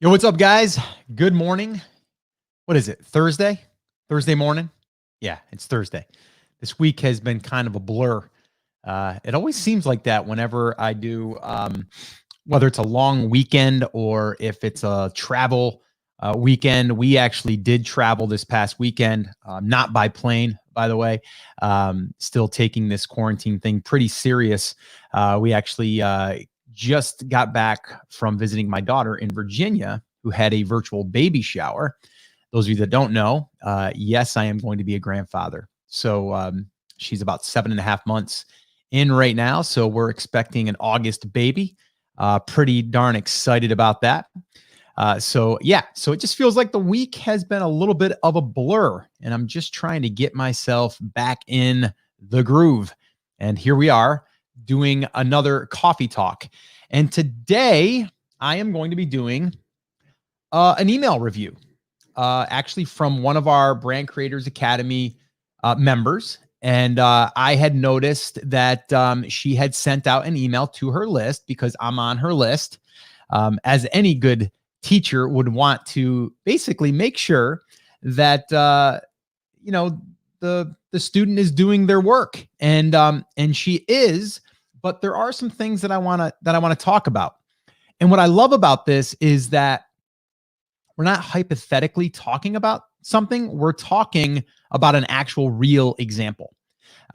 Yo, what's up, guys? Good morning. What is it? Thursday? Thursday morning? Yeah, it's Thursday. This week has been kind of a blur. It always seems like that whenever I do, whether it's a long weekend or if it's a travel weekend. We actually did travel this past weekend, not by plane, by the way. Still taking this quarantine thing pretty serious. We actually just got back from visiting my daughter in Virginia, who had a virtual baby shower. Those of you that don't know, yes, I am going to be a grandfather. So she's about 7.5 months in right now. So we're expecting an August baby. Pretty darn excited about that. So it just feels like the week has been a little bit of a blur, and I'm just trying to get myself back in the groove. And here we are doing another coffee talk. And today I am going to be doing an email review, actually from one of our Brand Creators Academy members. And I had noticed that she had sent out an email to her list because I'm on her list. As any good teacher would want to basically make sure that, the student is doing their work, and she is, but there are some things that I want to talk about. And what I love about this is that we're not hypothetically talking about something. We're talking about an actual real example.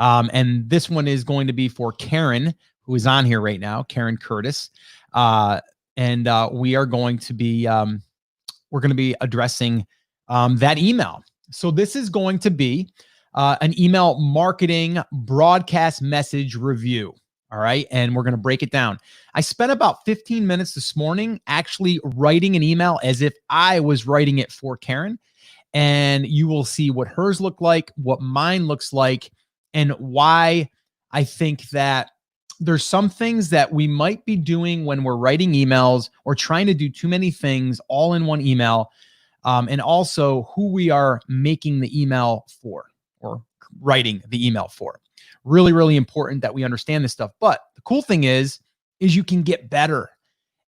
And this one is going to be for Karen, who is on here right now, Karen Curtis. And we are going to be, addressing that email. So this is going to be an email marketing broadcast message review. All right. And we're going to break it down. I spent about 15 minutes this morning actually writing an email as if I was writing it for Karen. And you will see what hers look like, what mine looks like, and why I think that there's some things that we might be doing when we're writing emails or trying to do too many things all in one email. And also who we are making the email for or writing the email for. Really, really important that we understand this stuff. But the cool thing is you can get better.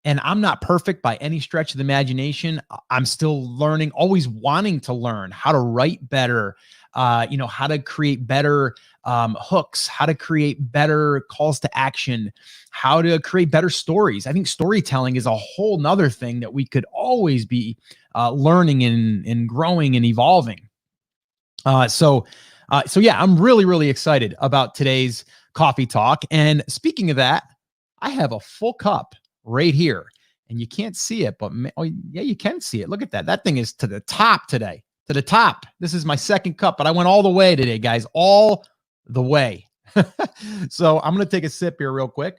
And I'm not perfect by any stretch of the imagination. I'm still learning, always wanting to learn how to write better, how to create better hooks, how to create better calls to action, how to create better stories. I think storytelling is a whole nother thing that we could always be learning and growing and evolving. So I'm really, really excited about today's coffee talk. And speaking of that, I have a full cup right here, and you can't see it, but yeah, you can see it. Look at that. That thing is to the top today, to the top. This is my second cup, but I went all the way today, guys, all the way. So I'm going to take a sip here real quick.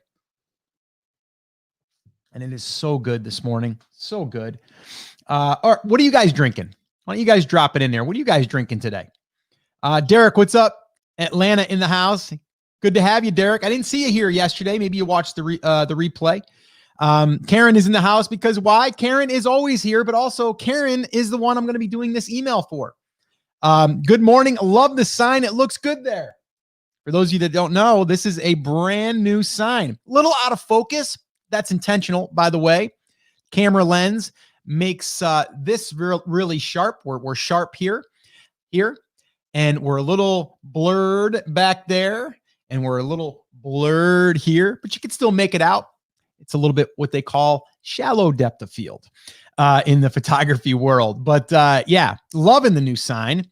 And it is so good this morning. So good. All right, what are you guys drinking? Why don't you guys drop it in there? What are you guys drinking today? Derek, what's up? Atlanta in the house. Good to have you, Derek. I didn't see you here yesterday. Maybe you watched the replay. Karen is in the house because why? Karen is always here, but also Karen is the one I'm going to be doing this email for. Good morning. Love the sign. It looks good there. For those of you that don't know, this is a brand new sign. A little out of focus. That's intentional, by the way. Camera lens makes this really sharp. We're sharp here, and we're a little blurred back there, and we're a little blurred here, but you can still make it out. It's a little bit what they call shallow depth of field in the photography world. But yeah, loving the new sign.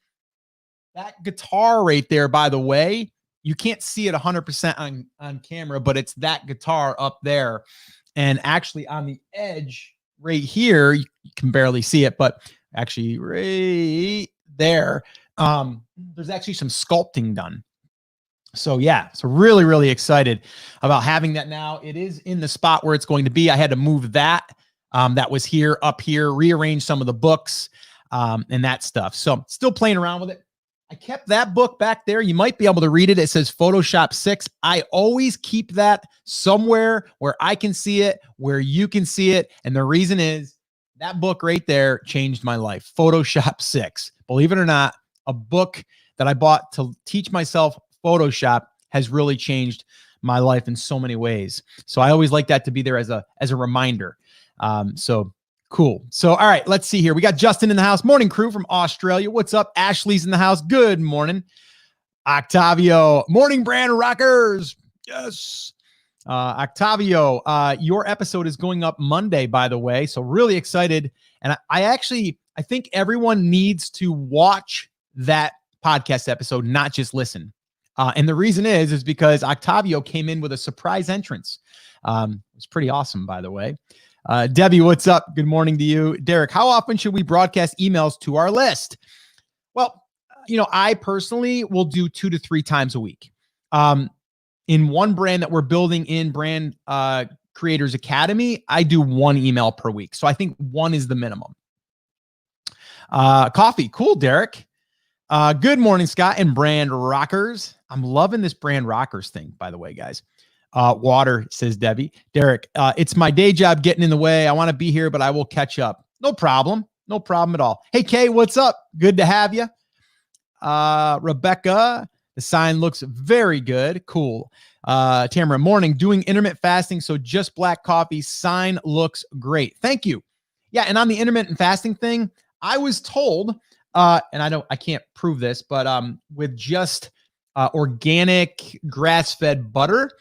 That guitar right there, by the way, you can't see it 100% on camera, but it's that guitar up there. And actually on the edge right here, you can barely see it, but actually right there, there's actually some sculpting done. So yeah, so really, really excited about having that now. It is in the spot where it's going to be. I had to move that. That was here, up here, rearrange some of the books and that stuff. So still playing around with it. I kept that book back there. You might be able to read it. It says Photoshop 6. I always keep that somewhere where I can see it, where you can see it. And the reason is that book right there changed my life. Photoshop 6. Believe it or not, a book that I bought to teach myself Photoshop has really changed my life in so many ways. So I always like that to be there as a reminder. So Cool. So, all right, let's see here. We got Justin in the house. Morning, crew from Australia. What's up? Ashley's in the house. Good morning. Octavio. Morning, brand rockers. Yes. Octavio, your episode is going up Monday, by the way. So really excited. And I think everyone needs to watch that podcast episode, not just listen. And the reason is because Octavio came in with a surprise entrance. It's pretty awesome, by the way. Debbie, what's up? Good morning to you. Derek, how often should we broadcast emails to our list? Well, I personally will do 2 to 3 times a week. In one brand that we're building in Brand Creators Academy, I do 1 email per week. So I think 1 is the minimum. Coffee. Cool, Derek. Good morning, Scott and Brand Rockers. I'm loving this Brand Rockers thing, by the way, guys. Water, says Debbie. Derek, it's my day job getting in the way. I want to be here, but I will catch up. No problem. No problem at all. Hey, Kay, what's up? Good to have you. Rebecca, the sign looks very good. Cool. Tamara, morning, doing intermittent fasting, so just black coffee. Sign looks great. Thank you. Yeah, and on the intermittent fasting thing, I was told, and I can't prove this, but with just organic grass-fed butter,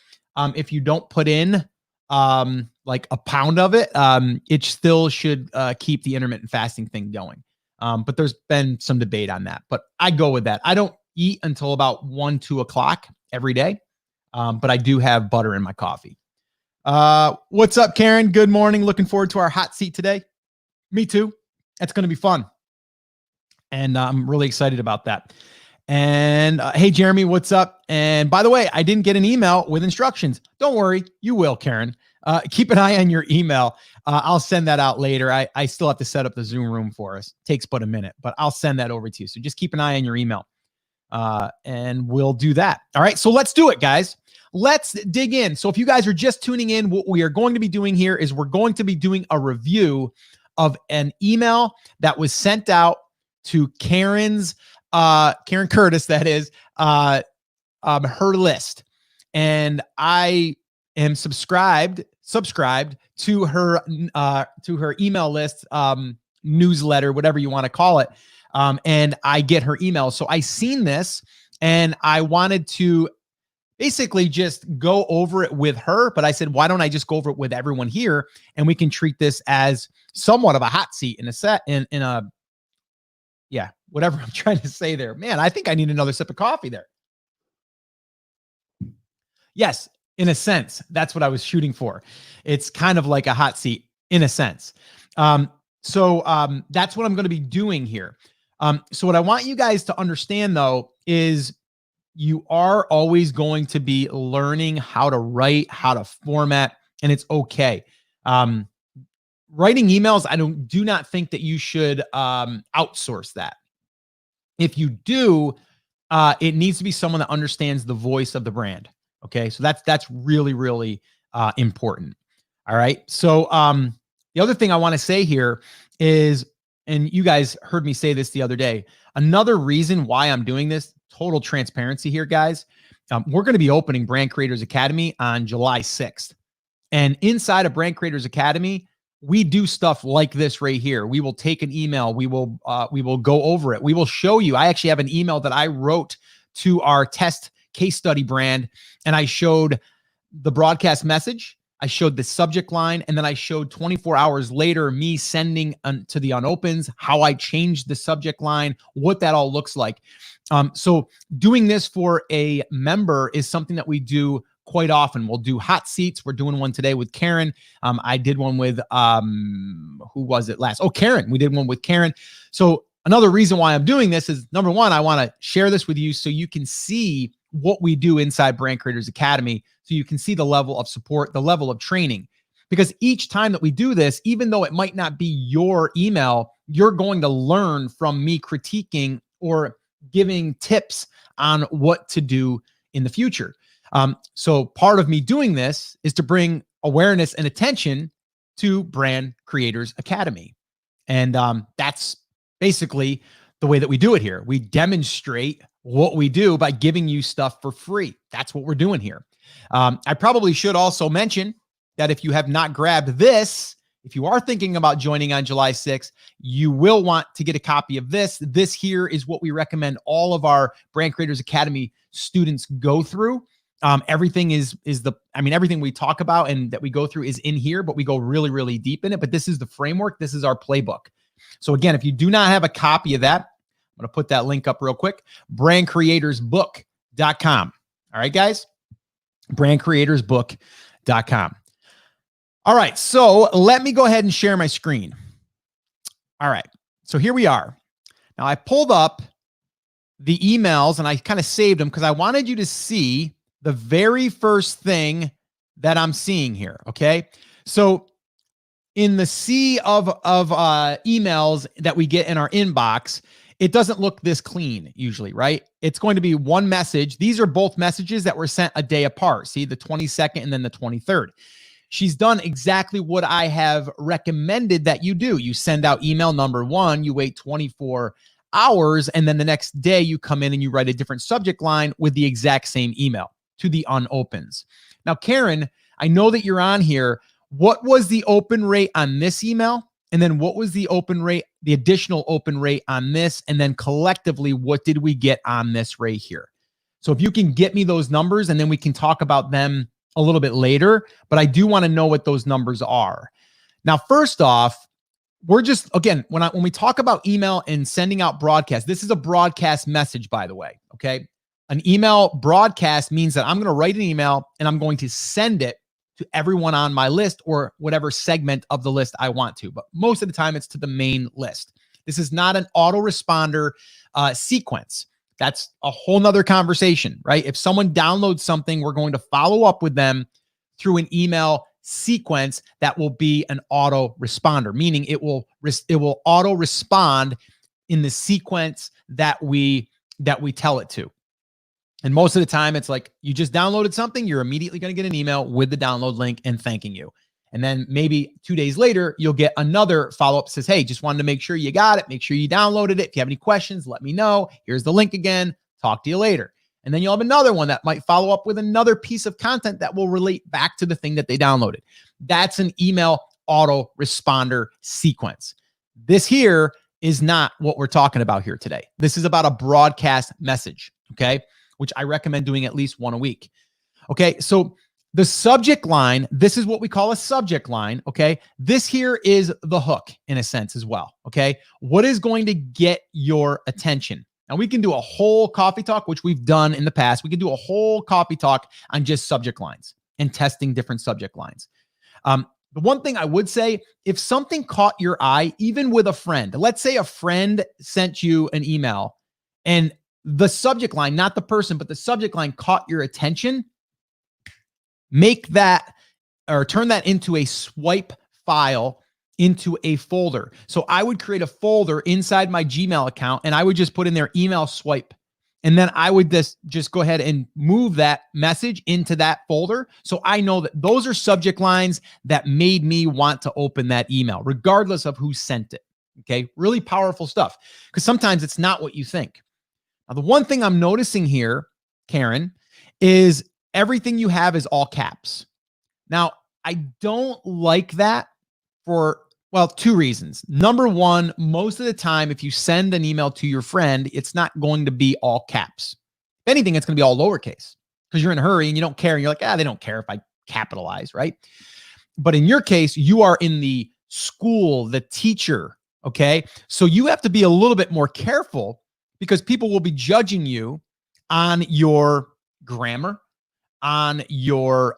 if you don't put in like a pound of it, it still should keep the intermittent fasting thing going. But there's been some debate on that, but I go with that. I don't eat until about 1, 2 o'clock every day. But I do have butter in my coffee. What's up, Karen? Good morning. Looking forward to our hot seat today. Me too. That's going to be fun. And I'm really excited about that. And hey, Jeremy, what's up? And by the way, I didn't get an email with instructions. Don't worry. You will, Karen. Keep an eye on your email. I'll send that out later. I still have to set up the Zoom room for us. Takes but a minute, but I'll send that over to you. So just keep an eye on your email. And we'll do that. All right. So let's do it, guys. Let's dig in. So if you guys are just tuning in, what we are going to be doing here is we're going to be doing a review of an email that was sent out to Karen Curtis, that is, her list. And I am subscribed to her email list, newsletter, whatever you want to call it. And I get her email. So I seen this and I wanted to basically just go over it with her, but I said, why don't I just go over it with everyone here and we can treat this as somewhat of a hot seat yeah, whatever I'm trying to say there. Man, I think I need another sip of coffee there. Yes, in a sense, that's what I was shooting for. It's kind of like a hot seat in a sense. So that's what I'm going to be doing here. So what I want you guys to understand, though, is you are always going to be learning how to write, how to format, and it's okay. Writing emails, I do not think that you should outsource that. If you do, it needs to be someone that understands the voice of the brand. Okay, so that's really, really important. All right. So the other thing I want to say here is, and you guys heard me say this the other day, another reason why I'm doing this, total transparency here, guys. We're going to be opening Brand Creators Academy on July 6th. And inside of Brand Creators Academy, we do stuff like this right here. We will take an email. We will go over it. We will show you. I actually have an email that I wrote to our test case study brand, and I showed the broadcast message. I showed the subject line, and then I showed 24 hours later me sending to the unopens, how I changed the subject line, what that all looks like. So doing this for a member is something that we do quite often. We'll do hot seats. We're doing one today with Karen. I did one with, who was it last? Oh, Karen. We did one with Karen. So another reason why I'm doing this is, number one, I want to share this with you so you can see what we do inside Brand Creators Academy, so you can see the level of support, the level of training. Because each time that we do this, even though it might not be your email, you're going to learn from me critiquing or giving tips on what to do in the future. So part of me doing this is to bring awareness and attention to Brand Creators Academy. And that's basically the way that we do it here. We demonstrate what we do by giving you stuff for free. That's what we're doing here. I probably should also mention that if you have not grabbed this, if you are thinking about joining on July 6th, you will want to get a copy of this. This here is what we recommend all of our Brand Creators Academy students go through. Everything everything we talk about and that we go through is in here, but we go really, really deep in it. But this is the framework. This is our playbook. So again, if you do not have a copy of that, I'm going to put that link up real quick, brandcreatorsbook.com. All right, guys, brandcreatorsbook.com. All right, so let me go ahead and share my screen. All right, so here we are. Now I pulled up the emails and I kind of saved them because I wanted you to see the very first thing that I'm seeing here, okay? So in the sea of emails that we get in our inbox, it doesn't look this clean usually, right? It's going to be one message. These are both messages that were sent a day apart. See, the 22nd and then the 23rd. She's done exactly what I have recommended that you do. You send out email number one, you wait 24 hours, and then the next day you come in and you write a different subject line with the exact same email to the unopens. Now, Karen, I know that you're on here. What was the open rate on this email? And then what was the open rate, the additional open rate on this? And then collectively, what did we get on this right here? So if you can get me those numbers, and then we can talk about them a little bit later, but I do want to know what those numbers are. Now, first off, we're just, again, when we talk about email and sending out broadcast, this is a broadcast message, by the way, okay? An email broadcast means that I'm going to write an email and I'm going to send it to everyone on my list or whatever segment of the list I want to. But most of the time, it's to the main list. This is not an autoresponder sequence. That's a whole nother conversation, right? If someone downloads something, we're going to follow up with them through an email sequence that will be an autoresponder, meaning it will auto respond in the sequence that we tell it to. And most of the time, it's like you just downloaded something, you're immediately going to get an email with the download link and thanking you. And then maybe 2 days later, you'll get another follow-up that says, hey, just wanted to make sure you got it. Make sure you downloaded it. If you have any questions, let me know. Here's the link again. Talk to you later. And then you'll have another one that might follow up with another piece of content that will relate back to the thing that they downloaded. That's an email autoresponder sequence. This here is not what we're talking about here today. This is about a broadcast message, okay? Which I recommend doing at least one a week. Okay, so the subject line, this is what we call a subject line, okay? This here is the hook in a sense as well, okay? What is going to get your attention? Now, we can do a whole coffee talk, which we've done in the past. We can do a whole coffee talk on just subject lines and testing different subject lines. The one thing I would say, if something caught your eye, even with a friend, let's say a friend sent you an email and the subject line, not the person, but the subject line caught your attention, make that or turn that into a swipe file into a folder. So I would create a folder inside my Gmail account and I would just put in there email swipe. And then I would just go ahead and move that message into that folder. So I know that those are subject lines that made me want to open that email, regardless of who sent it. Okay. Really powerful stuff. Because sometimes it's not what you think. Now, the one thing I'm noticing here, Karen, is everything you have is all caps. Now, I don't like that for, well, two reasons. Number one, most of the time, if you send an email to your friend, it's not going to be all caps. If anything, it's going to be all lowercase because you're in a hurry and you don't care. And you're like, they don't care if I capitalize, right? But in your case, you are in the school, the teacher, okay? So you have to be a little bit more careful because people will be judging you on your grammar, on your,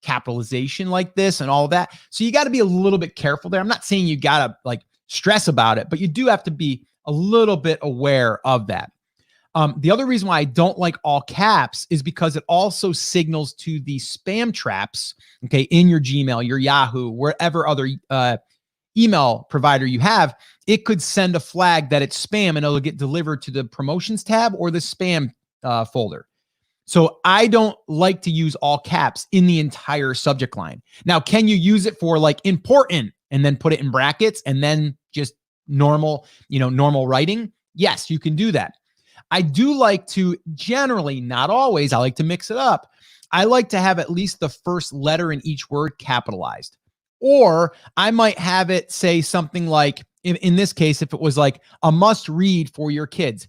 capitalization like this and all of that. So you got to be a little bit careful there. I'm not saying you got to like stress about it, but you do have to be a little bit aware of that. The other reason why I don't like all caps is because it also signals to the spam traps, okay, in your Gmail, your Yahoo, wherever other email provider you have. It could send a flag that it's spam and it'll get delivered to the promotions tab or the spam folder. So I don't like to use all caps in the entire subject line. Now, can you use it for like important and then put it in brackets and then just normal, normal writing? Yes, you can do that. I do like to generally, not always, I like to mix it up. I like to have at least the first letter in each word capitalized. Or I might have it say something like, in this case, if it was like a must read for your kids,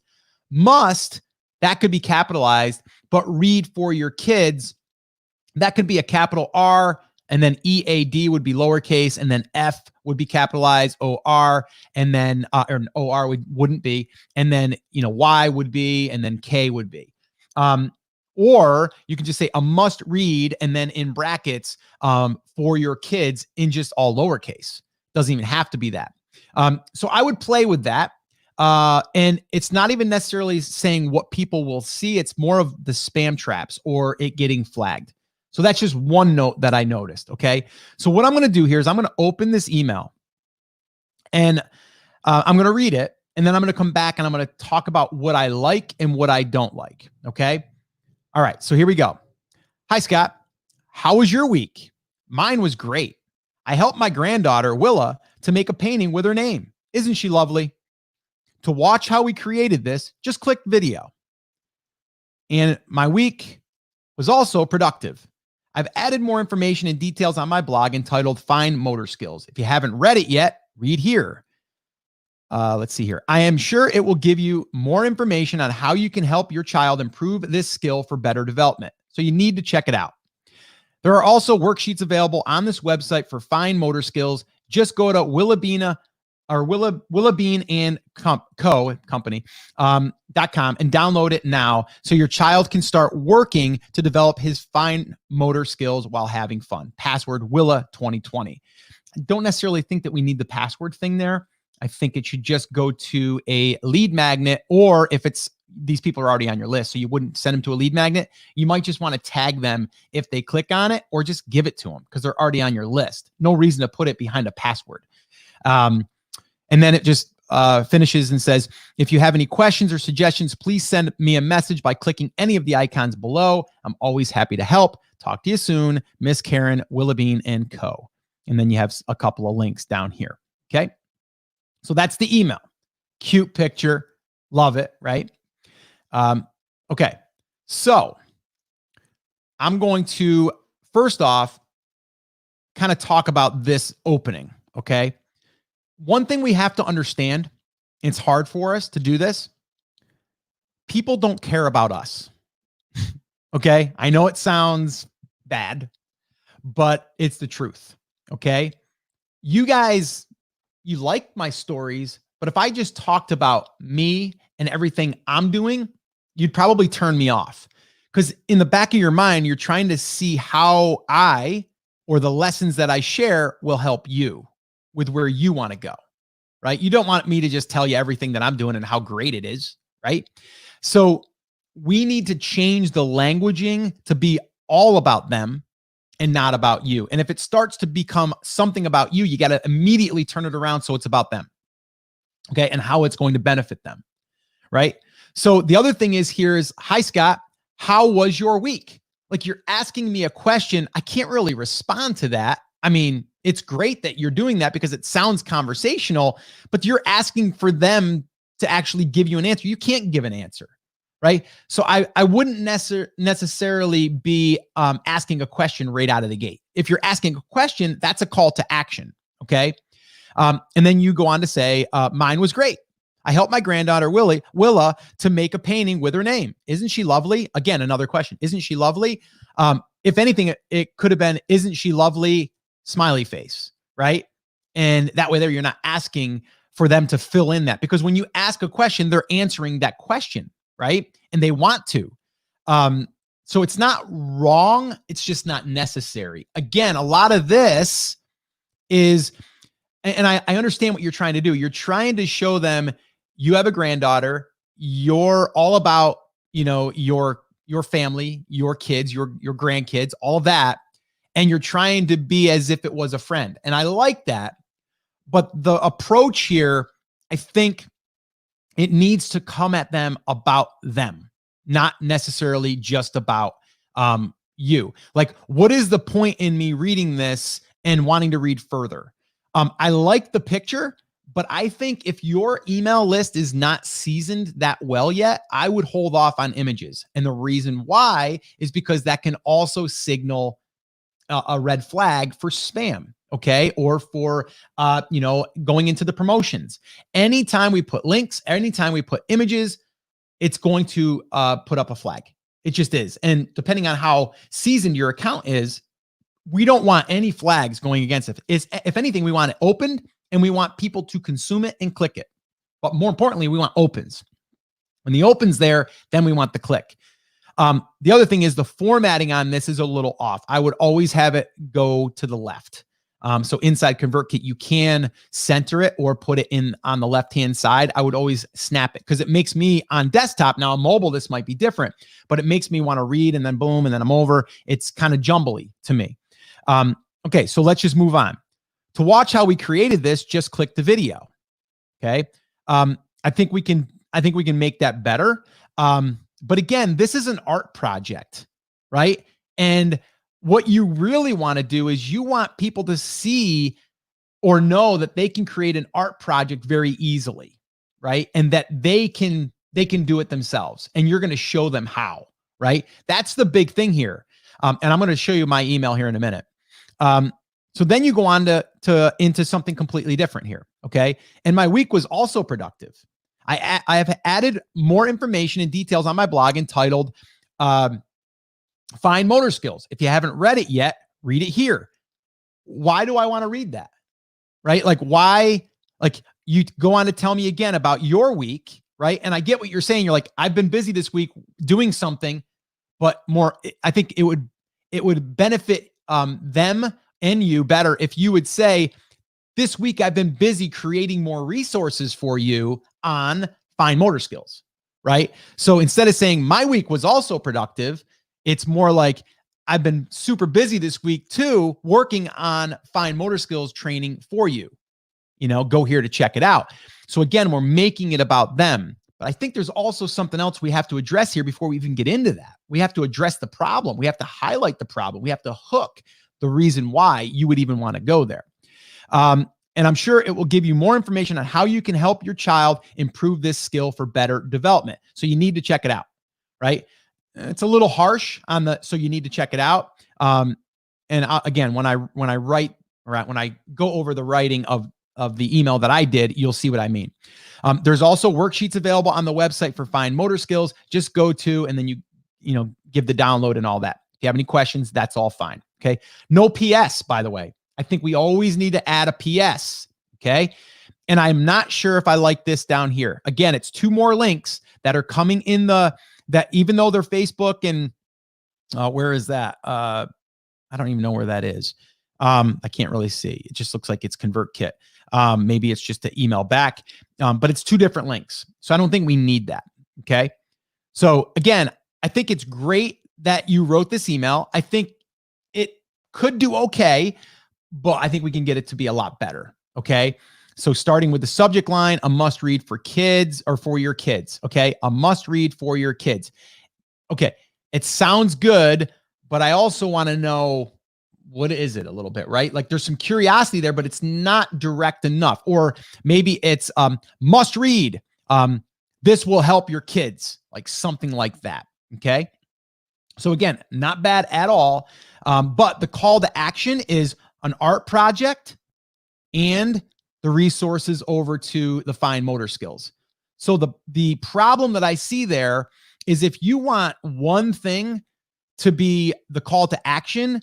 must, that could be capitalized, but read for your kids, that could be a capital R, and then EAD would be lowercase, and then F would be capitalized, OR, and then or OR wouldn't be, and then Y would be, and then K would be. Or you can just say a must read, and then in brackets for your kids in just all lowercase. Doesn't even have to be that. So I would play with that. And it's not even necessarily saying what people will see. It's more of the spam traps or it getting flagged. So that's just one note that I noticed. Okay. So what I'm going to do here is I'm going to open this email and I'm going to read it. And then I'm going to come back and I'm going to talk about what I like and what I don't like. Okay. All right. So here we go. Hi, Scott. How was your week? Mine was great. I helped my granddaughter, Willa, to make a painting with her name. Isn't she lovely? To watch how we created this, just click video. And my week was also productive. I've added more information and details on my blog entitled Fine Motor Skills. If you haven't read it yet, read here. Let's see here. I am sure it will give you more information on how you can help your child improve this skill for better development. So you need to check it out. There are also worksheets available on this website for fine motor skills. Just go to Willabean and company.com and download it now so your child can start working to develop his fine motor skills while having fun. Password Willa2020. I don't necessarily think that we need the password thing there. I think it should just go to a lead magnet, or if it's these people are already on your list, so you wouldn't send them to a lead magnet. You might just want to tag them if they click on it, or just give it to them because they're already on your list. No reason to put it behind a password. And then it just finishes and says, if you have any questions or suggestions, please send me a message by clicking any of the icons below. I'm always happy to help. Talk to you soon. Miss Karen, Willabean and Co. And then you have a couple of links down here. Okay. So that's the email. Cute picture. Love it, right? Okay. So I'm going to, first off, kind of talk about this opening. Okay. One thing we have to understand, it's hard for us to do this. People don't care about us. Okay. I know it sounds bad, but it's the truth. Okay. You guys, you like my stories, but if I just talked about me and everything I'm doing, you'd probably turn me off. Because in the back of your mind, you're trying to see how I, or the lessons that I share, will help you with where you want to go, right? You don't want me to just tell you everything that I'm doing and how great it is, right? So we need to change the languaging to be all about them and not about you. And if it starts to become something about you, you got to immediately turn it around so it's about them, okay? And how it's going to benefit them, right? So the other thing is here is, hi, Scott, how was your week? Like, you're asking me a question. I can't really respond to that. I mean, it's great that you're doing that because it sounds conversational, but you're asking for them to actually give you an answer. You can't give an answer, right? So I wouldn't necessarily be asking a question right out of the gate. If you're asking a question, that's a call to action, okay? And then you go on to say, mine was great. I helped my granddaughter, Willa, to make a painting with her name. Isn't she lovely? Again, another question. Isn't she lovely? If anything, it could have been, isn't she lovely? Smiley face, right? And that way there, you're not asking for them to fill in that, because when you ask a question, they're answering that question, right? And they want to. So it's not wrong. It's just not necessary. Again, a lot of this is, and I understand what you're trying to do. You're trying to show them you have a granddaughter. You're all about, your family, your kids, your grandkids, all that. And you're trying to be as if it was a friend. And I like that. But the approach here, I think it needs to come at them about them, not necessarily just about you. Like, what is the point in me reading this and wanting to read further? I like the picture, but I think if your email list is not seasoned that well yet, I would hold off on images. And the reason why is because that can also signal a red flag for spam. okay? Or for, going into the promotions. Anytime we put links, anytime we put images, it's going to put up a flag. It just is. And depending on how seasoned your account is, we don't want any flags going against it. If anything, we want it opened and we want people to consume it and click it. But more importantly, we want opens. When the open's there, then we want the click. The other thing is the formatting on this is a little off. I would always have it go to the left. So inside ConvertKit, you can center it or put it in on the left-hand side. I would always snap it because it makes me on desktop. Now on mobile, this might be different, but it makes me want to read and then boom, and then I'm over. It's kind of jumbly to me. Okay, so let's just move on. To watch how we created this, just click the video. Okay. I think we can make that better. But again, this is an art project, right? And what you really want to do is you want people to see or know that they can create an art project very easily, right? And that they can do it themselves. And you're going to show them how, right? That's the big thing here. And I'm going to show you my email here in a minute. So then you go on into something completely different here, okay? And my week was also productive. I have added more information and details on my blog entitled Fine Motor Skills. If you haven't read it yet, read it here. Why do I want to read that? Right? Like why, like you go on to tell me again about your week, right? And I get what you're saying. You're like, I've been busy this week doing something, but more, I think it would benefit them and you better if you would say, this week I've been busy creating more resources for you on fine motor skills, right? So instead of saying my week was also productive, it's more like I've been super busy this week too, working on fine motor skills training for you. Go here to check it out. So again, we're making it about them. But I think there's also something else we have to address here before we even get into that. We have to address the problem. We have to highlight the problem. We have to hook the reason why you would even want to go there. And I'm sure it will give you more information on how you can help your child improve this skill for better development. So you need to check it out, right? It's a little harsh on so you need to check it out. Again, when I go over the writing of the email that I did, you'll see what I mean. There's also worksheets available on the website for fine motor skills. Just go to, and then you give the download and all that. If you have any questions, that's all fine. Okay. No PS, by the way. I think we always need to add a PS. Okay. And I'm not sure if I like this down here. Again, it's 2 more links that are coming in that even though they're Facebook and where is that? I don't even know where that is. I can't really see. It just looks like it's ConvertKit. Maybe it's just to email back, but it's 2 different links. So I don't think we need that. Okay. So again, I think it's great that you wrote this email. I think it could do okay, but I think we can get it to be a lot better. Okay. So starting with the subject line, a must read for kids or for your kids. Okay. A must read for your kids. Okay. It sounds good, but I also want to know, what is it a little bit, right? Like there's some curiosity there, but it's not direct enough. Or maybe it's must read. This will help your kids, like something like that. Okay. So again, not bad at all. But the call to action is an art project and the resources over to the fine motor skills. So the problem that I see there is if you want one thing to be the call to action,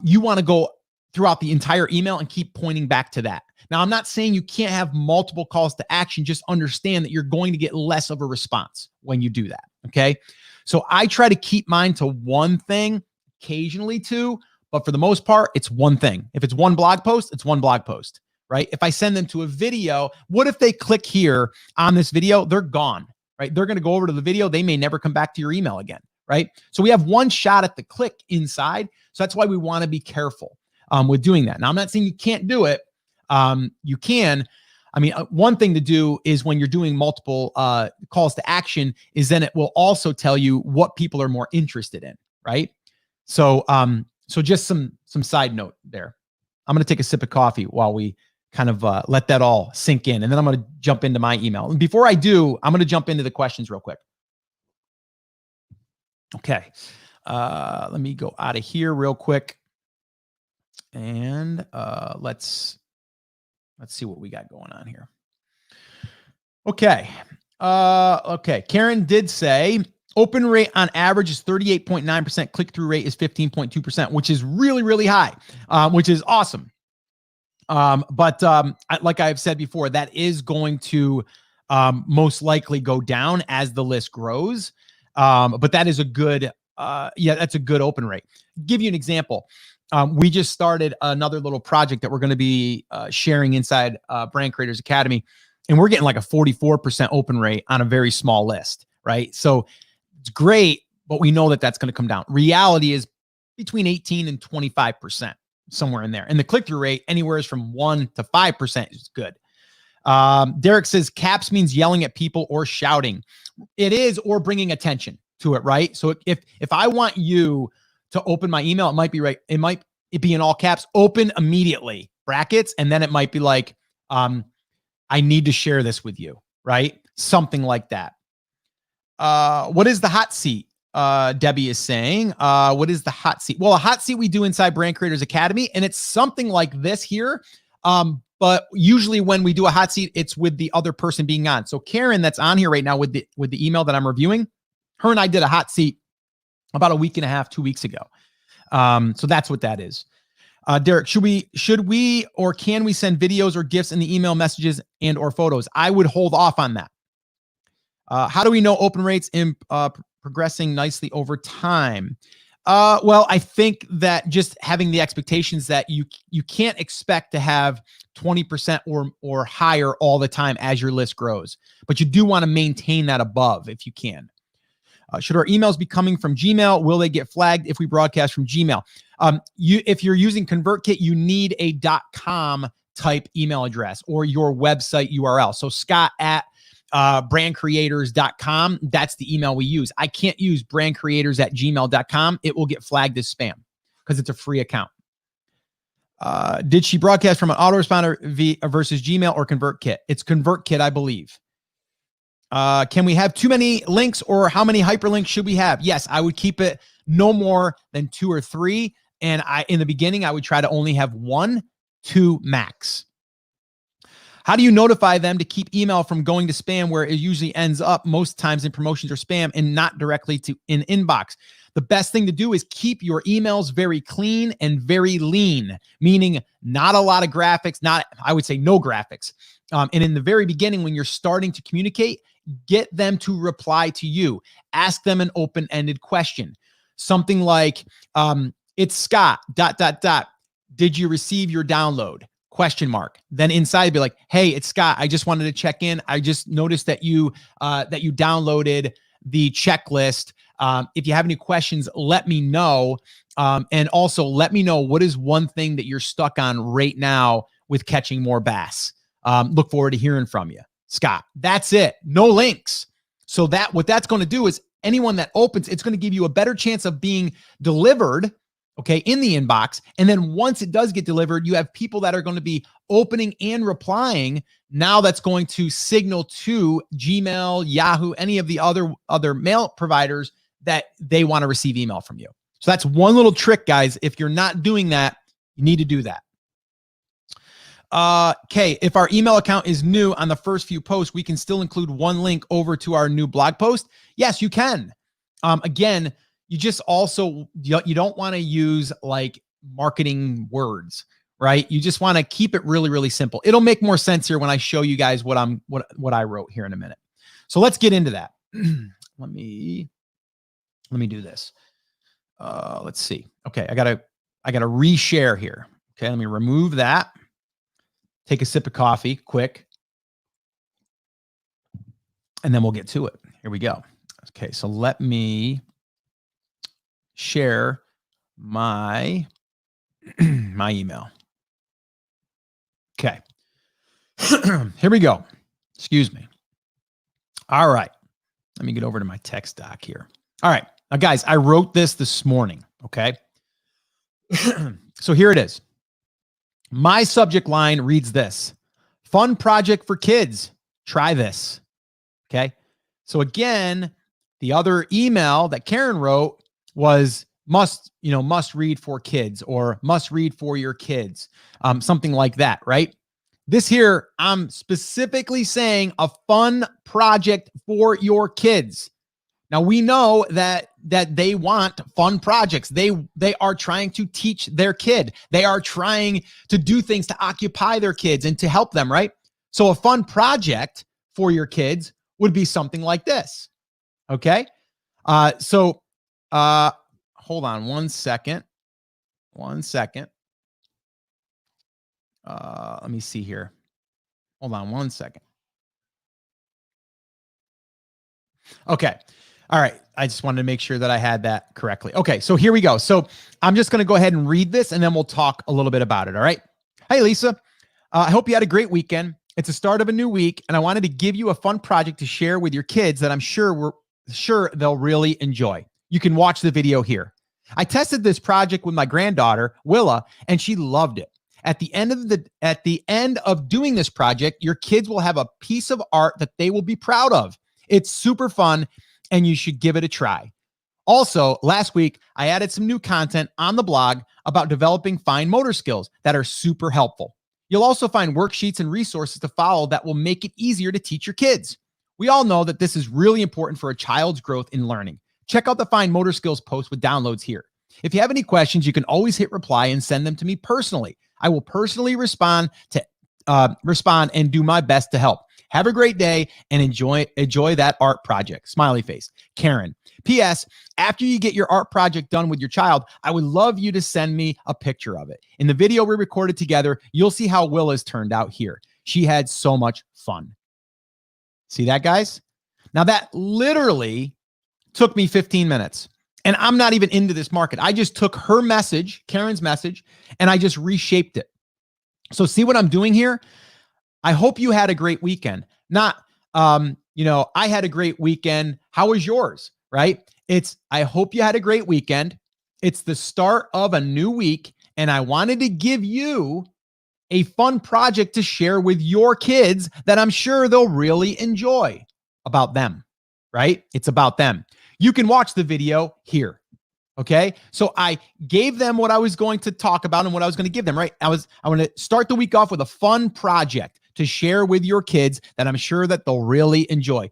you want to go throughout the entire email and keep pointing back to that. Now, I'm not saying you can't have multiple calls to action. Just understand that you're going to get less of a response when you do that. Okay. So I try to keep mine to one thing, occasionally 2, but for the most part, it's one thing. If it's one blog post, it's one blog post, right? If I send them to a video, what if they click here on this video? They're gone, right? They're going to go over to the video. They may never come back to your email again, right? So we have one shot at the click inside. So that's why we want to be careful with doing that. Now, I'm not saying you can't do it. You can. I mean, one thing to do is when you're doing multiple calls to action is then it will also tell you what people are more interested in, right? So, so just some side note there. I'm going to take a sip of coffee while we kind of let that all sink in. And then I'm going to jump into my email. And before I do, I'm going to jump into the questions real quick. Okay. Let me go out of here real quick. And let's see what we got going on here. Okay. Okay. Karen did say open rate on average is 38.9%. Click-through rate is 15.2%, which is really, really high, which is awesome. But like I've said before, that is going to most likely go down as the list grows. But that is a good, that's a good open rate. Give you an example. We just started another little project that we're going to be sharing inside Brand Creators Academy, and we're getting like a 44% open rate on a very small list, right? So it's great, but we know that that's going to come down. Reality is between 18 and 25%, somewhere in there. And the click-through rate, anywhere is from 1 to 5% is good. Derek says caps means yelling at people or shouting. It is, or bringing attention to it, right? So if I want you to open my email, it might be right. It might be in all caps, open immediately, brackets. And then it might be like, I need to share this with you, right? Something like that. What is the hot seat? Debbie is saying, what is the hot seat? Well, a hot seat we do inside Brand Creators Academy, and it's something like this here. But usually when we do a hot seat, it's with the other person being on. So Karen, that's on here right now with the email that I'm reviewing, her and I did a hot seat about a week and a half, 2 weeks ago. So that's what that is. Derek, should we, or can we send videos or GIFs in the email messages and or photos? I would hold off on that. How do we know open rates in progressing nicely over time? Well, I think that just having the expectations that you can't expect to have 20% or higher all the time as your list grows, but you do want to maintain that above if you can. Should our emails be coming from Gmail? Will they get flagged if we broadcast from Gmail? If you're using ConvertKit, you need a .com type email address or your website URL. So Scott at brandcreators.com. That's the email we use. I can't use brandcreators@gmail.com. It will get flagged as spam because it's a free account. Did she broadcast from an autoresponder versus Gmail or ConvertKit? It's ConvertKit, I believe. Can we have too many links, or how many hyperlinks should we have? Yes, I would keep it no more than 2 or 3. And in the beginning, I would try to only have 1, 2 max. How do you notify them to keep email from going to spam, where it usually ends up most times in promotions or spam and not directly to in inbox? The best thing to do is keep your emails very clean and very lean, meaning not a lot of graphics, I would say no graphics. And in the very beginning, when you're starting to communicate, get them to reply to you. Ask them an open-ended question. Something like, it's Scott, ... Did you receive your download? ? Then inside be like, hey, it's Scott. I just wanted to check in. I just noticed that you downloaded the checklist. If you have any questions, let me know. And also let me know what is one thing that you're stuck on right now with catching more bass. Look forward to hearing from you, Scott. That's it. No links. So what that's going to do is anyone that opens, it's going to give you a better chance of being delivered, okay, in the inbox. And then once it does get delivered, you have people that are going to be opening and replying. Now that's going to signal to Gmail, Yahoo, any of the other mail providers that they want to receive email from you. So that's one little trick, guys. If you're not doing that, you need to do that. Okay, if our email account is new on the first few posts, we can still include one link over to our new blog post. Yes, you can. Again, you just also, you don't want to use like marketing words, right? You just want to keep it really, really simple. It'll make more sense here when I show you guys what I wrote here in a minute. So let's get into that. Let me do this. Let's see. Okay, I gotta reshare here. Okay, let me remove that. Take a sip of coffee, quick. And then we'll get to it. Here we go. Okay, so let me share my email. Okay. Here we go. Excuse me. All right. Let me get over to my text doc here. All right. Now, guys, I wrote this morning. Okay. So here it is. My subject line reads this: fun project for kids. Try this. Okay. So again, the other email that Karen wrote was must read for kids or must read for your kids, something like that, right? This here, I'm specifically saying a fun project for your kids. Now we know that they want fun projects. They are trying to teach their kid. They are trying to do things to occupy their kids and to help them, right? So a fun project for your kids would be something like this. Okay. Hold on one second. Let me see here. Hold on one second. Okay. All right. I just wanted to make sure that I had that correctly. Okay. So here we go. So I'm just going to go ahead and read this and then we'll talk a little bit about it. All right. Hey, Lisa. I hope you had a great weekend. It's the start of a new week, and I wanted to give you a fun project to share with your kids that I'm sure they'll really enjoy. You can watch the video here. I tested this project with my granddaughter, Willa, and she loved it. At the end of doing this project, your kids will have a piece of art that they will be proud of. It's super fun, and you should give it a try. Also, last week, I added some new content on the blog about developing fine motor skills that are super helpful. You'll also find worksheets and resources to follow that will make it easier to teach your kids. We all know that this is really important for a child's growth in learning. Check out the Fine Motor Skills post with downloads here. If you have any questions, you can always hit reply and send them to me personally. I will personally respond and do my best to help. Have a great day and enjoy that art project. Smiley face. Karen. P.S. After you get your art project done with your child, I would love you to send me a picture of it. In the video we recorded together, you'll see how Willa's turned out here. She had so much fun. See that, guys? Now that literally took me 15 minutes. And I'm not even into this market. I just took her message, Karen's message, and I just reshaped it. So see what I'm doing here? I hope you had a great weekend. Not, I had a great weekend. How was yours? Right? I hope you had a great weekend. It's the start of a new week, and I wanted to give you a fun project to share with your kids that I'm sure they'll really enjoy. About them, right? It's about them. You can watch the video here. Okay. So I gave them what I was going to talk about and what I was going to give them, right? I want to start the week off with a fun project to share with your kids that I'm sure that they'll really enjoy.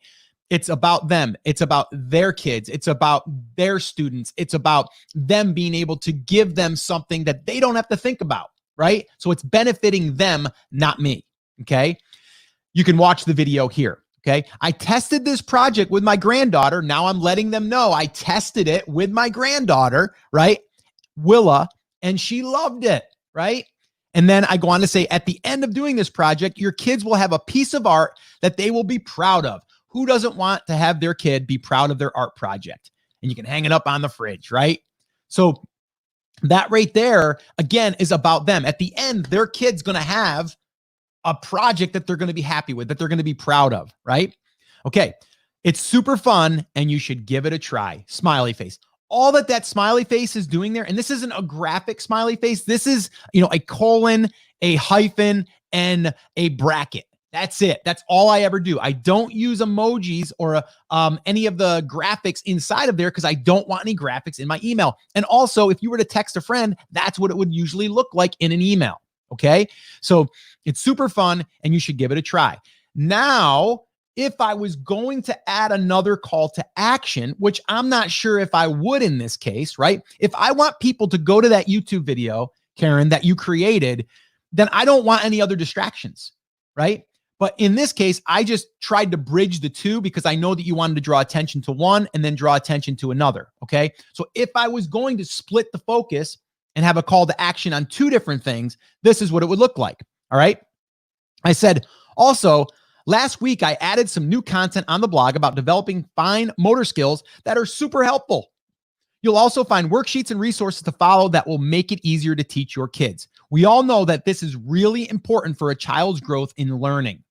It's about them. It's about their kids. It's about their students. It's about them being able to give them something that they don't have to think about, right? So it's benefiting them, not me. Okay. You can watch the video here. Okay. I tested this project with my granddaughter. Now I'm letting them know I tested it with my granddaughter, right? Willa, and she loved it, right? And then I go on to say, at the end of doing this project, your kids will have a piece of art that they will be proud of. Who doesn't want to have their kid be proud of their art project? And you can hang it up on the fridge, right? So that right there, again, is about them. At the end, their kid's going to have a project that they're going to be happy with, that they're going to be proud of, right? Okay. It's super fun and you should give it a try. Smiley face. All that smiley face is doing there, and this isn't a graphic smiley face. This is, a colon, a hyphen, and a bracket. That's it. That's all I ever do. I don't use emojis or any of the graphics inside of there because I don't want any graphics in my email. And also, if you were to text a friend, that's what it would usually look like in an email. Okay. So it's super fun and you should give it a try. Now, if I was going to add another call to action, which I'm not sure if I would in this case, right? If I want people to go to that YouTube video, Karen, that you created, then I don't want any other distractions, right? But in this case, I just tried to bridge the two because I know that you wanted to draw attention to one and then draw attention to another. Okay. So if I was going to split the focus and have a call to action on two different things, this is what it would look like. All right. I said, also, last week, I added some new content on the blog about developing fine motor skills that are super helpful. You'll also find worksheets and resources to follow that will make it easier to teach your kids. We all know that this is really important for a child's growth in learning.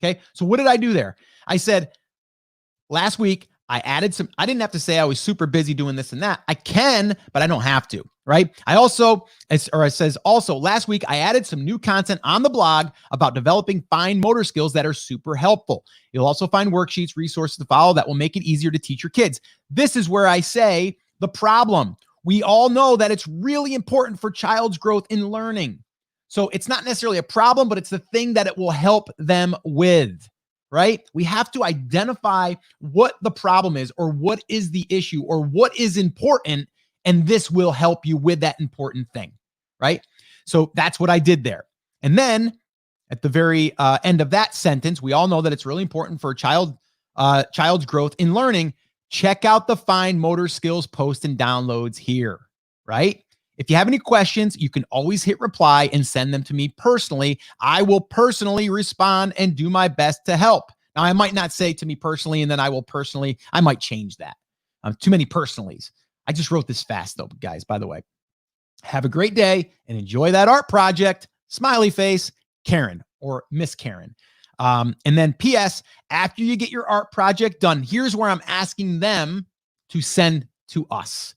Okay. So what did I do there? I said, last week, I added some, I didn't have to say I was super busy doing this and that. I can, but I don't have to, right? It says also, last week, I added some new content on the blog about developing fine motor skills that are super helpful. You'll also find worksheets, resources to follow that will make it easier to teach your kids. This is where I say, the problem. We all know that it's really important for child's growth in learning. So it's not necessarily a problem, but it's the thing that it will help them with, right? We have to identify what the problem is, or what is the issue, or what is important, and this will help you with that important thing, right? So that's what I did there. And then at the very end of that sentence, we all know that it's really important for child's growth in learning. Check out the fine motor skills post and downloads here, right? If you have any questions, you can always hit reply and send them to me personally. I will personally respond and do my best to help. Now, I might not say to me personally, and then I might change that. Too many personallys. I just wrote this fast though, guys, by the way. Have a great day and enjoy that art project. Smiley face, Karen, or Miss Karen. And then PS, after you get your art project done, here's where I'm asking them to send to us.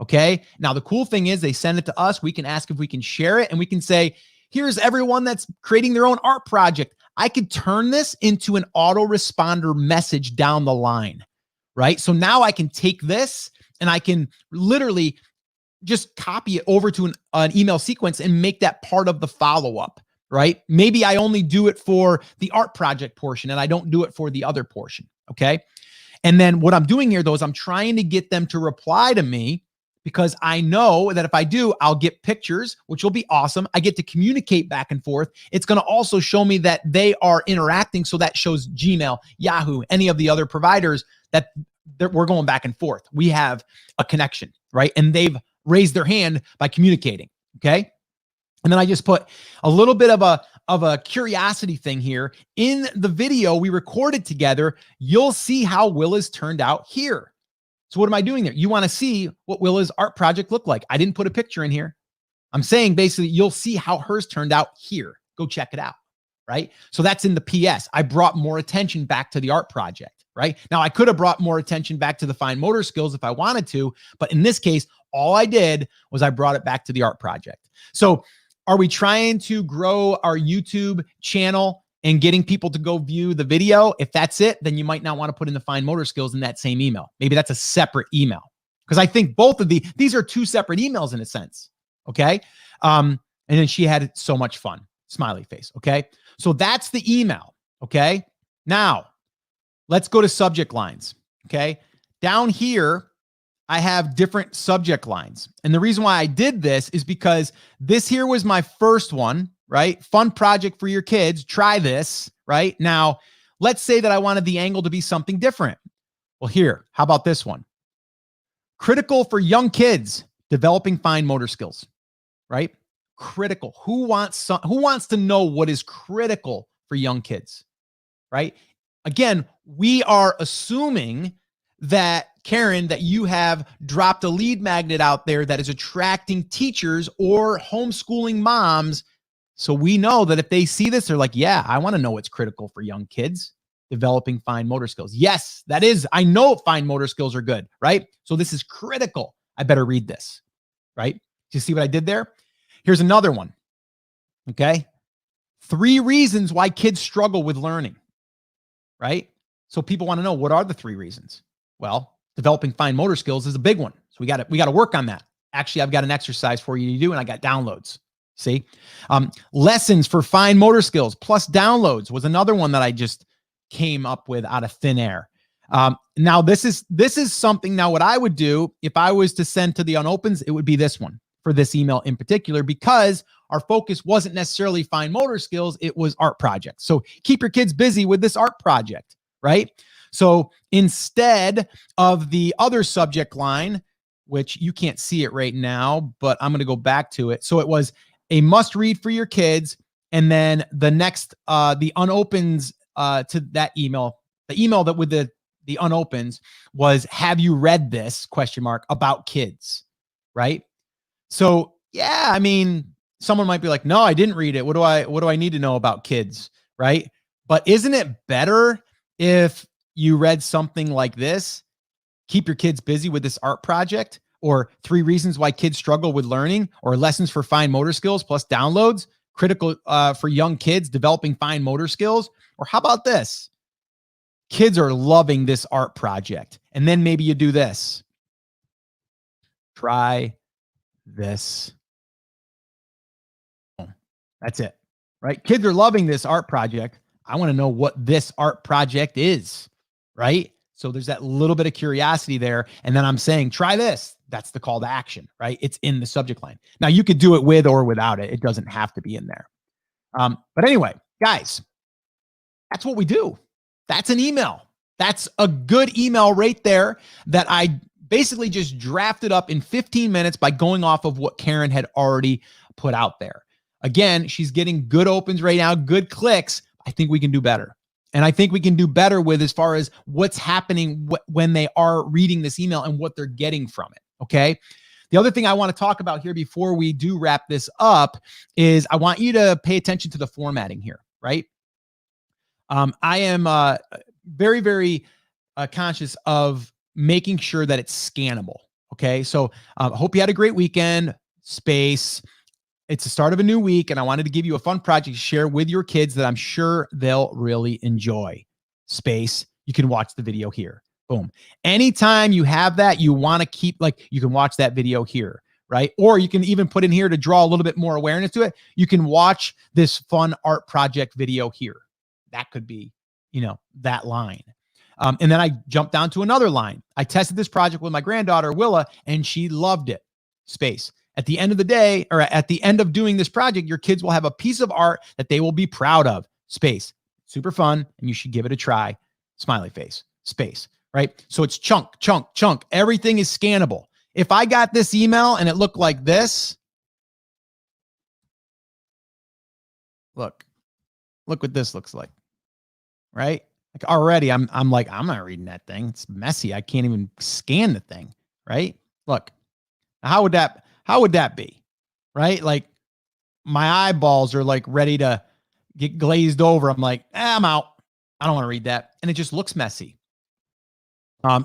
Okay. Now, the cool thing is they send it to us. We can ask if we can share it, and we can say, here's everyone that's creating their own art project. I could turn this into an autoresponder message down the line, right? So now I can take this and I can literally just copy it over to an email sequence and make that part of the follow-up, right? Maybe I only do it for the art project portion and I don't do it for the other portion, okay? And then what I'm doing here, though, is I'm trying to get them to reply to me, because I know that if I do, I'll get pictures, which will be awesome. I get to communicate back and forth. It's going to also show me that they are interacting. So that shows Gmail, Yahoo, any of the other providers that we're going back and forth. We have a connection, right? And they've raised their hand by communicating, okay? And then I just put a little bit of a curiosity thing here. In the video we recorded together, you'll see how Willa's turned out here. So what am I doing there? You want to see what Willa's art project looked like. I didn't put a picture in here. I'm saying basically you'll see how hers turned out here. Go check it out, right? So that's in the PS. I brought more attention back to the art project, right? Now, I could have brought more attention back to the fine motor skills if I wanted to, but in this case, all I did was I brought it back to the art project. So are we trying to grow our YouTube channel and getting people to go view the video? If that's it, then you might not want to put in the fine motor skills in that same email. Maybe that's a separate email, because I think both of these are two separate emails in a sense. Okay. And then she had so much fun, smiley face. Okay. So that's the email. Okay. Now let's go to subject lines. Okay. Down here, I have different subject lines. And the reason why I did this is because this here was my first one, right? Fun project for your kids. Try this, right? Now, let's say that I wanted the angle to be something different. Well, here, how about this one? Critical for young kids, developing fine motor skills, right? Critical. Who wants to know what is critical for young kids, right? Again, we are assuming that, Karen, that you have dropped a lead magnet out there that is attracting teachers or homeschooling moms. So we know that if they see this, they're like, yeah, I want to know what's critical for young kids, developing fine motor skills. Yes, that is. I know fine motor skills are good, right? So this is critical. I better read this, right? Do you see what I did there? Here's another one. Okay. 3 reasons why kids struggle with learning, right? So people want to know, what are the 3 reasons? Well, developing fine motor skills is a big one. So we got to work on that. Actually, I've got an exercise for you to do, and I got downloads. See, lessons for fine motor skills plus downloads was another one that I just came up with out of thin air. Now this is something. Now what I would do if I was to send to the unopens, it would be this one for this email in particular, because our focus wasn't necessarily fine motor skills. It was art projects. So keep your kids busy with this art project, right? So instead of the other subject line, which you can't see it right now, but I'm going to go back to it. So it was a must read for your kids. And then the next, the unopens to that email, the email that with the unopens was, have you read this ? About kids, right? So yeah, I mean, someone might be like, no, I didn't read it. What do I need to know about kids, right? But isn't it better if you read something like this? Keep your kids busy with this art project, or 3 reasons why kids struggle with learning, or lessons for fine motor skills plus downloads, critical for young kids, developing fine motor skills. Or how about this? Kids are loving this art project. And then maybe you do this. Try this. That's it, right? Kids are loving this art project. I want to know what this art project is, right? So there's that little bit of curiosity there. And then I'm saying, try this. That's the call to action, right? It's in the subject line. Now you could do it with or without it. It doesn't have to be in there. But anyway, guys, that's what we do. That's an email. That's a good email right there that I basically just drafted up in 15 minutes by going off of what Karen had already put out there. Again, she's getting good opens right now, good clicks. I think we can do better. And I think we can do better with as far as what's happening when they are reading this email and what they're getting from it. Okay. The other thing I want to talk about here before we do wrap this up is I want you to pay attention to the formatting here, right? I am very, very conscious of making sure that it's scannable. Okay. So I hope you had a great weekend. Space. It's the start of a new week, and I wanted to give you a fun project to share with your kids that I'm sure they'll really enjoy. Space. You can watch the video here. Boom. Anytime you have that, you want to keep, like, you can watch that video here, right? Or you can even put in here to draw a little bit more awareness to it. You can watch this fun art project video here. That could be, you know, that line. And then I jumped down to another line. I tested this project with my granddaughter, Willa, and she loved it. Space. At the end of the day, or at the end of doing this project, your kids will have a piece of art that they will be proud of. Space. Super fun, and you should give it a try. Smiley face. Space. Right? So it's chunk, chunk, chunk. Everything is scannable. If I got this email and it looked like this, look what this looks like. Right? Like already I'm like, I'm not reading that thing. It's messy. I can't even scan the thing. Right? Look, how would that be? Right? Like my eyeballs are like ready to get glazed over. I'm like, I'm out. I don't want to read that. And it just looks messy.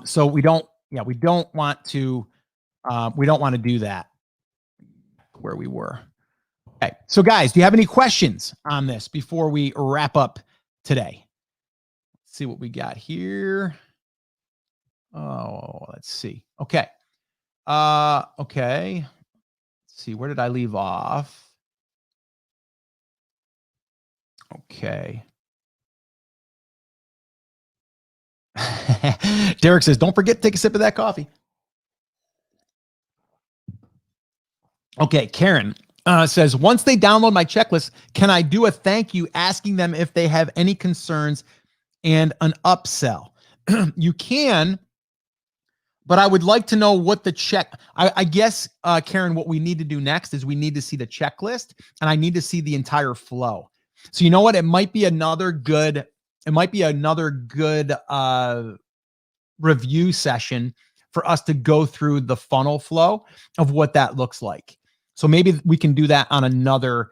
So we don't want to do that where we were. Okay. So guys, do you have any questions on this before we wrap up today? Let's see what we got here. Oh, let's see. Okay. Okay. Let's see. Where did I leave off? Okay. Derek says, don't forget to take a sip of that coffee. Okay. Karen says, once they download my checklist, can I do a thank you asking them if they have any concerns and an upsell? You can, but I would like to know what the I guess, Karen, what we need to do next is we need to see the checklist, and I need to see the entire flow. So you know what? It might be another good review session for us to go through the funnel flow of what that looks like. So maybe we can do that on another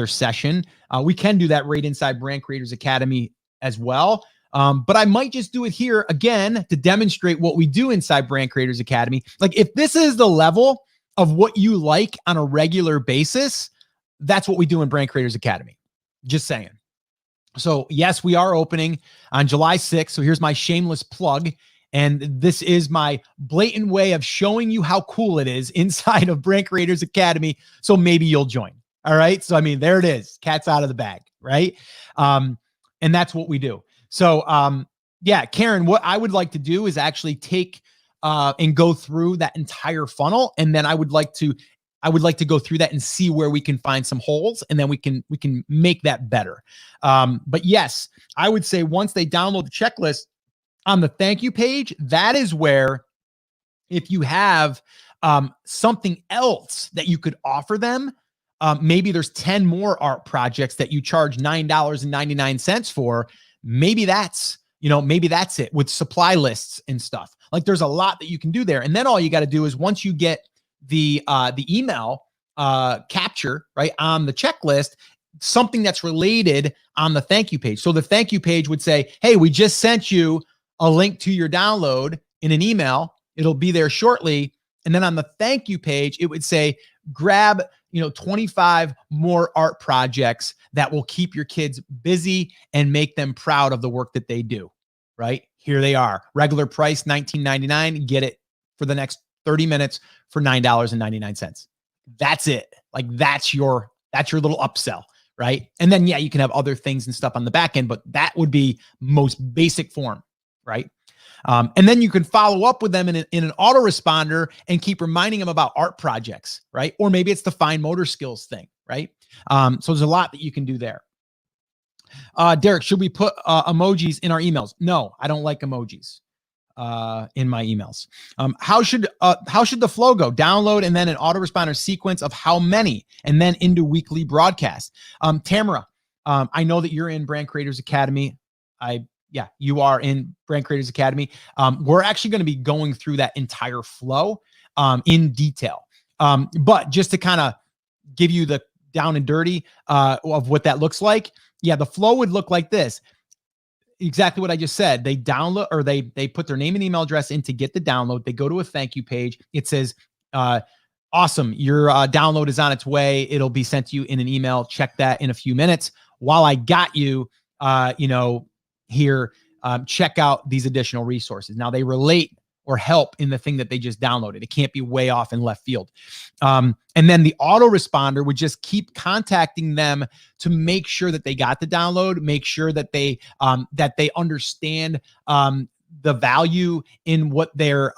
session. We can do that right inside Brand Creators Academy as well. But I might just do it here again to demonstrate what we do inside Brand Creators Academy. Like if this is the level of what you like on a regular basis, that's what we do in Brand Creators Academy. Just saying. So yes, we are opening on July 6th. So here's my shameless plug. And this is my blatant way of showing you how cool it is inside of Brand Creators Academy. So maybe you'll join. All right. So, I mean, there it is. Cat's out of the bag. Right. And that's what we do. So, yeah, Karen, what I would like to do is actually take and go through that entire funnel. And then I would like to go through that and see where we can find some holes, and then we can make that better. But yes, I would say once they download the checklist on the thank you page, that is where, if you have something else that you could offer them, maybe there's 10 more art projects that you charge $9.99 for. Maybe that's it with supply lists and stuff. Like there's a lot that you can do there. And then all you got to do is once you get the email capture right on the checklist, something that's related on the thank you page. So the thank you page would say, hey, we just sent you a link to your download in an email. It'll be there shortly. And then on the thank you page, it would say, grab 25 more art projects that will keep your kids busy and make them proud of the work that they do. Right here they are. Regular price $19.99. Get it for the next 30 minutes for $9.99. That's it. Like that's your little upsell, right? And then, yeah, you can have other things and stuff on the back end, but that would be most basic form, right? And then you can follow up with them in an autoresponder and keep reminding them about art projects, right? Or maybe it's the fine motor skills thing, right? So there's a lot that you can do there. Derek, should we put emojis in our emails? No, I don't like emojis in my emails. How should the flow go? Download and then an autoresponder sequence of how many, and then into weekly broadcast. Tamara, I know that you're in Brand Creators Academy. Yeah, you are in Brand Creators Academy. We're actually going to be going through that entire flow in detail. But just to kind of give you the down and dirty of what that looks like. Yeah, the flow would look like this. Exactly what I just said. They download, or they put their name and email address in to get the download. They go to a thank you page. It says, awesome, your download is on its way. It'll be sent to you in an email. Check that in a few minutes. While I got you, here, check out these additional resources. Now they relate or help in the thing that they just downloaded. It can't be way off in left field. And then the autoresponder would just keep contacting them to make sure that they got the download, make sure that they understand the value in what they're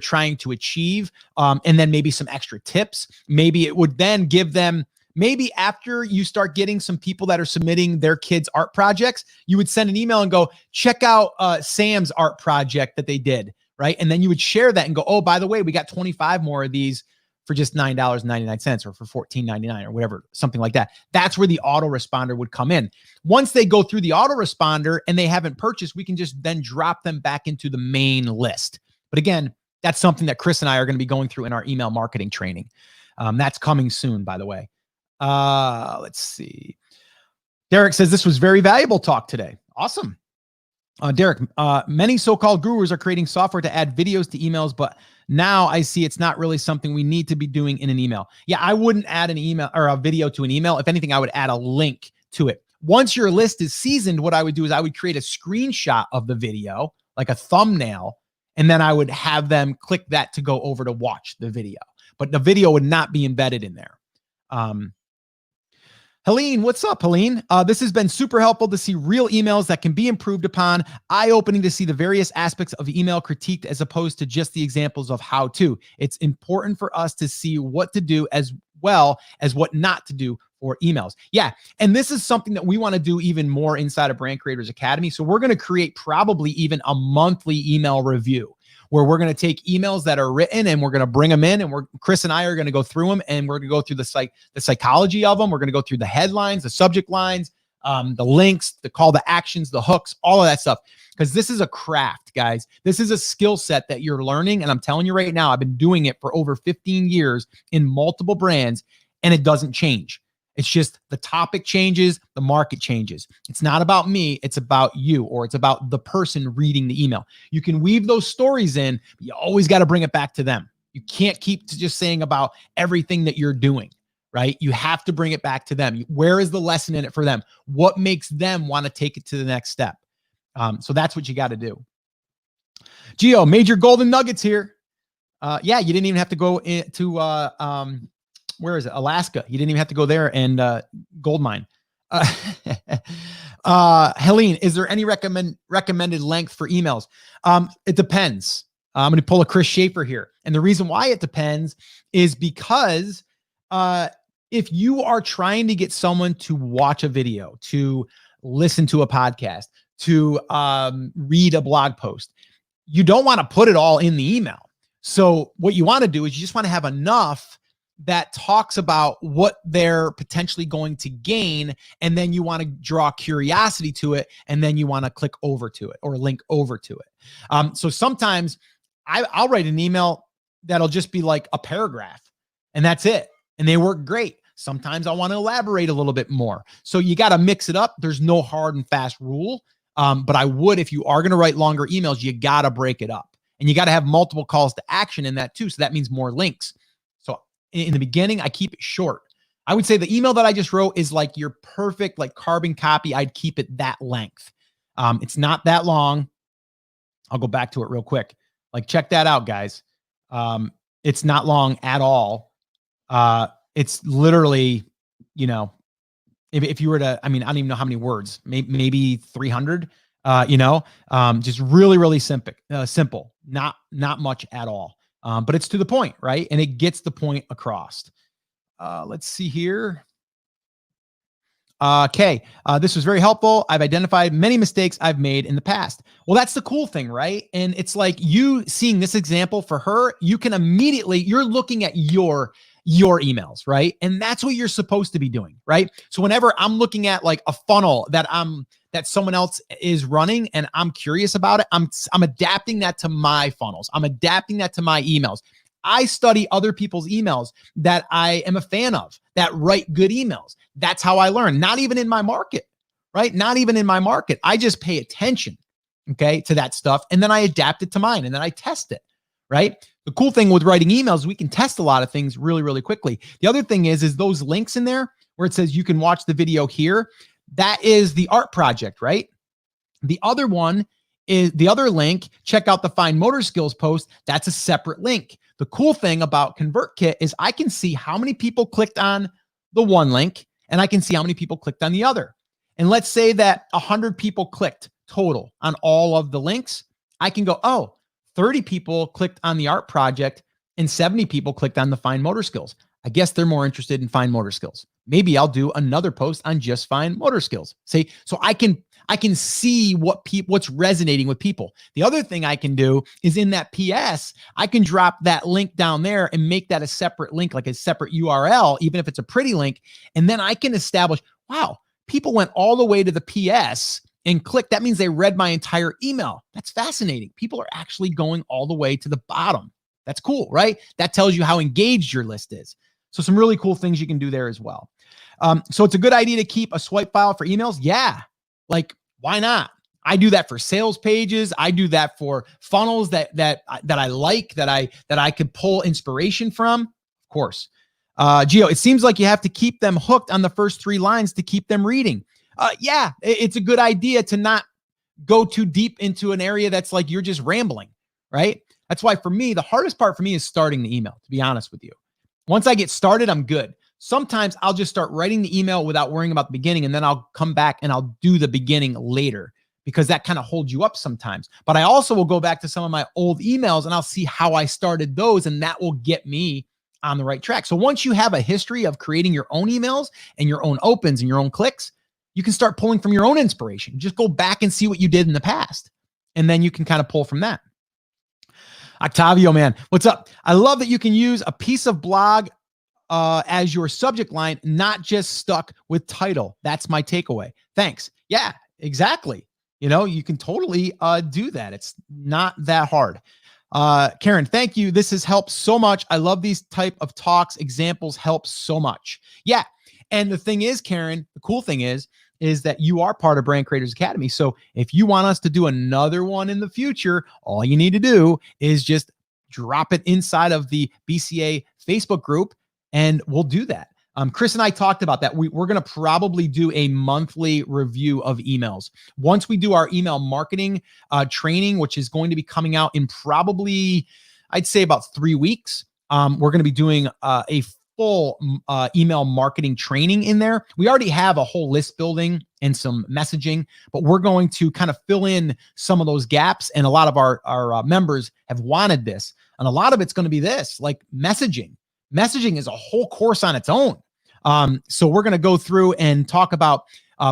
trying to achieve, and then maybe some extra tips. Maybe it would then give them, maybe after you start getting some people that are submitting their kids' art projects, you would send an email and go, check out Sam's art project that they did, right? And then you would share that and go, oh, by the way, we got 25 more of these for just $9.99 or for $14.99 or whatever, something like that. That's where the autoresponder would come in. Once they go through the autoresponder and they haven't purchased, we can just then drop them back into the main list. But again, that's something that Chris and I are going to be going through in our email marketing training. That's coming soon, by the way. Let's see. Derek says this was very valuable talk today. Awesome. Derek, many so-called gurus are creating software to add videos to emails, but now I see it's not really something we need to be doing in an email. Yeah, I wouldn't add an email or a video to an email. If anything, I would add a link to it. Once your list is seasoned, what I would do is I would create a screenshot of the video, like a thumbnail, and then I would have them click that to go over to watch the video. But the video would not be embedded in there. Helene, what's up, Helene? This has been super helpful to see real emails that can be improved upon. Eye-opening to see the various aspects of email critiqued as opposed to just the examples of how to. It's important for us to see what to do as well as what not to do for emails. Yeah, and this is something that we want to do even more inside of Brand Creators Academy. So we're going to create probably even a monthly email review, where we're going to take emails that are written and we're going to bring them in, and Chris and I are going to go through them, and we're going to go through the psychology of them. We're going to go through the headlines, the subject lines, the links, the call to actions, the hooks, all of that stuff. Because this is a craft, guys. This is a skill set that you're learning. And I'm telling you right now, I've been doing it for over 15 years in multiple brands, and it doesn't change. It's just the topic changes, the market changes. It's not about me, it's about you, or it's about the person reading the email. You can weave those stories in, but you always got to bring it back to them. You can't keep just saying about everything that you're doing, right? You have to bring it back to them. Where is the lesson in it for them? What makes them want to take it to the next step? So that's what you got to do. Gio, major golden nuggets here. Yeah, you didn't even have to go into where is it? Alaska. You didn't even have to go there and gold mine. Helene, is there any recommended length for emails? It depends. I'm going to pull a Chris Schaefer here. And the reason why it depends is because if you are trying to get someone to watch a video, to listen to a podcast, to read a blog post, you don't want to put it all in the email. So what you want to do is you just want to have enough that talks about what they're potentially going to gain, and then you want to draw curiosity to it, and then you want to click over to it or link over to it. So sometimes I'll write an email that'll just be like a paragraph, and that's it, and they work great. Sometimes I want to elaborate a little bit more. So you got to mix it up. There's no hard and fast rule, but I would, if you are going to write longer emails, you got to break it up, and you got to have multiple calls to action in that too. So that means more links. In the beginning, I keep it short. I would say the email that I just wrote is like your perfect, like carbon copy. I'd keep it that length. It's not that long. I'll go back to it real quick. Like, check that out, guys. It's not long at all. It's literally, you know, if you were to, I mean, I don't even know how many words, maybe 300, just really, really simple, not much at all. But it's to the point, right? And it gets the point across. Let's see here. Okay. This was very helpful. I've identified many mistakes I've made in the past. Well, that's the cool thing, right? And it's like you seeing this example for her, you can immediately, you're looking at your emails, right? And that's what you're supposed to be doing, right? So whenever I'm looking at like a funnel that someone else is running and I'm curious about it, I'm adapting that to my funnels. I'm adapting that to my emails. I study other people's emails that I am a fan of, that write good emails. That's how I learn. Not even in my market, right? Not even in my market. I just pay attention, okay, to that stuff. And then I adapt it to mine and then I test it, right? The cool thing with writing emails, we can test a lot of things really, really quickly. The other thing is those links in there where it says you can watch the video here. That is the art project, right? The other one is the other link. Check out the Fine Motor Skills post. That's a separate link. The cool thing about ConvertKit is I can see how many people clicked on the one link and I can see how many people clicked on the other. And let's say that 100 people clicked total on all of the links. I can go, oh, 30 people clicked on the art project and 70 people clicked on the Fine Motor Skills. I guess they're more interested in fine motor skills. Maybe I'll do another post on just fine motor skills. See, so I can see what's resonating with people. The other thing I can do is in that PS, I can drop that link down there and make that a separate link, like a separate URL, even if it's a pretty link. And then I can establish, wow, people went all the way to the PS and clicked. That means they read my entire email. That's fascinating. People are actually going all the way to the bottom. That's cool, right? That tells you how engaged your list is. So some really cool things you can do there as well. So it's a good idea to keep a swipe file for emails. Yeah. Like, why not? I do that for sales pages. I do that for funnels that I like, that I could pull inspiration from. Of course. Gio, it seems like you have to keep them hooked on the first 3 lines to keep them reading. Yeah, it's a good idea to not go too deep into an area that's like you're just rambling, right? That's why for me, the hardest part for me is starting the email, to be honest with you. Once I get started, I'm good. Sometimes I'll just start writing the email without worrying about the beginning, and then I'll come back and I'll do the beginning later because that kind of holds you up sometimes. But I also will go back to some of my old emails and I'll see how I started those, and that will get me on the right track. So once you have a history of creating your own emails and your own opens and your own clicks, you can start pulling from your own inspiration. Just go back and see what you did in the past, and then you can kind of pull from that. Octavio, man, what's up? I love that you can use a piece of blog as your subject line, not just stuck with title. That's my takeaway. Thanks. Yeah, exactly. You can totally do that. It's not that hard. Karen, thank you. This has helped so much. I love these type of talks. Examples help so much. Yeah. And the thing is, Karen, the cool thing is that you are part of Brand Creators Academy. So if you want us to do another one in the future, all you need to do is just drop it inside of the BCA Facebook group and we'll do that. Chris and I talked about that. We're going to probably do a monthly review of emails. Once we do our email marketing training, which is going to be coming out in probably, I'd say about 3 weeks, we're going to be doing a full email marketing training in there. We already have a whole list building and some messaging, but we're going to kind of fill in some of those gaps. And a lot of our members have wanted this. And a lot of it's going to be this, like messaging. Messaging is a whole course on its own. So we're going to go through and talk about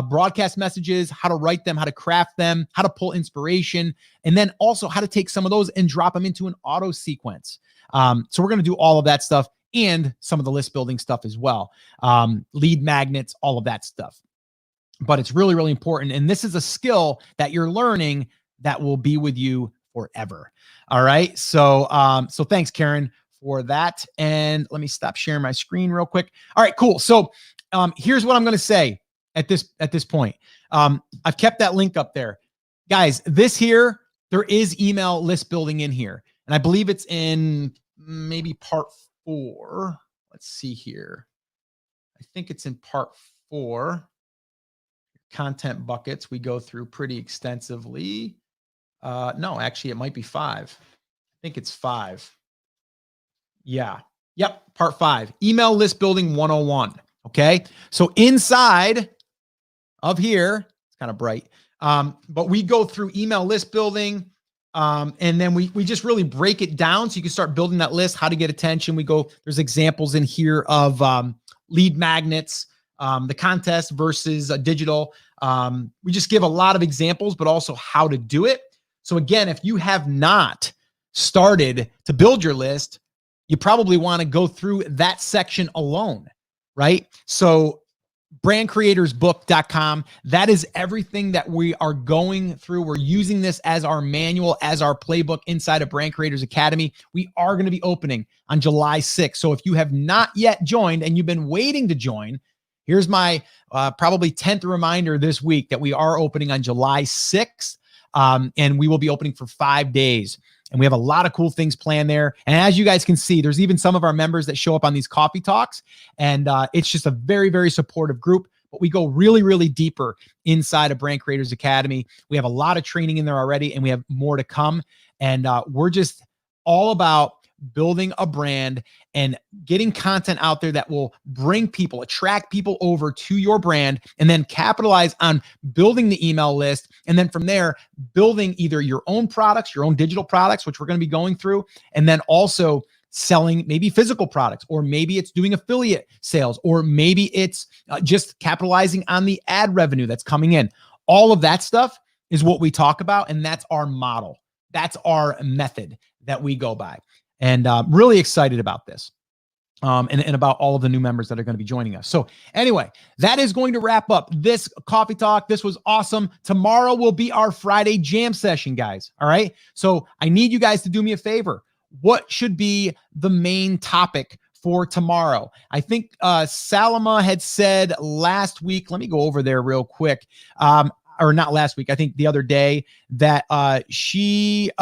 broadcast messages, how to write them, how to craft them, how to pull inspiration, and then also how to take some of those and drop them into an auto sequence. So we're going to do all of that stuff and some of the list building stuff as well. Lead magnets, all of that stuff. But it's really, really important. And this is a skill that you're learning that will be with you forever. All right. So, so thanks, Karen, for that. And let me stop sharing my screen real quick. All right, cool. So here's what I'm going to say at this point. I've kept that link up there. Guys, this here, there is email list building in here. And I believe it's in maybe part 4. Let's see here. I think it's in part 4. Content buckets we go through pretty extensively. No, actually, it might be 5. I think it's 5. Yeah. Yep. Part 5, email list building 101. Okay. So inside of here, it's kind of bright. But we go through email list building. And then we just really break it down so you can start building that list, how to get attention. There's examples in here of lead magnets, the contest versus digital. We just give a lot of examples, but also how to do it. So again, if you have not started to build your list, you probably want to go through that section alone, right? So brandcreatorsbook.com. That is everything that we are going through. We're using this as our manual, as our playbook inside of Brand Creators Academy. We are going to be opening on July 6th. So if you have not yet joined and you've been waiting to join, here's my probably 10th reminder this week that we are opening on July 6th. And we will be opening for 5 days. And we have a lot of cool things planned there. And as you guys can see, there's even some of our members that show up on these coffee talks. And it's just a very, very supportive group. But we go really, really deeper inside of Brand Creators Academy. We have a lot of training in there already, and we have more to come. And we're just all about building a brand and getting content out there that will bring people, attract people over to your brand, and then capitalize on building the email list. And then from there, building either your own products, your own digital products, which we're going to be going through, and then also selling maybe physical products, or maybe it's doing affiliate sales, or maybe it's just capitalizing on the ad revenue that's coming in. All of that stuff is what we talk about. And that's our model. That's our method that we go by. And really excited about this and about all of the new members that are going to be joining us. So anyway, that is going to wrap up this coffee talk. This was awesome. Tomorrow will be our Friday jam session, guys. All right. So I need you guys to do me a favor. What should be the main topic for tomorrow? I think Salama had said last week, let me go over there real quick. Or not last week, I think the other day, that I think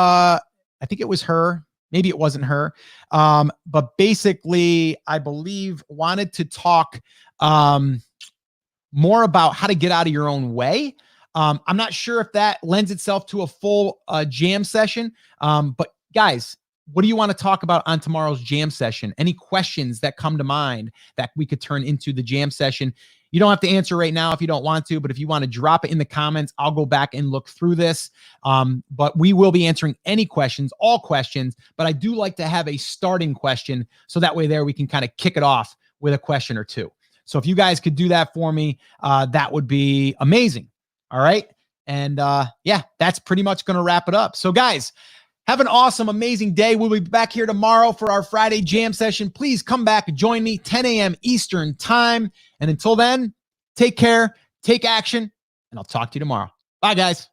it was her. Maybe it wasn't her. But basically, I believe wanted to talk more about how to get out of your own way. I'm not sure if that lends itself to a full jam session. But guys, what do you want to talk about on tomorrow's jam session? Any questions that come to mind that we could turn into the jam session? You don't have to answer right now if you don't want to, but if you want to drop it in the comments, I'll go back and look through this. But we will be answering any questions, all questions, but I do like to have a starting question. So that way there we can kind of kick it off with a question or two. So if you guys could do that for me, that would be amazing. All right. And yeah, that's pretty much going to wrap it up. So guys, have an awesome, amazing day. We'll be back here tomorrow for our Friday jam session. Please come back and join me, 10 a.m. Eastern time. And until then, take care, take action, and I'll talk to you tomorrow. Bye, guys.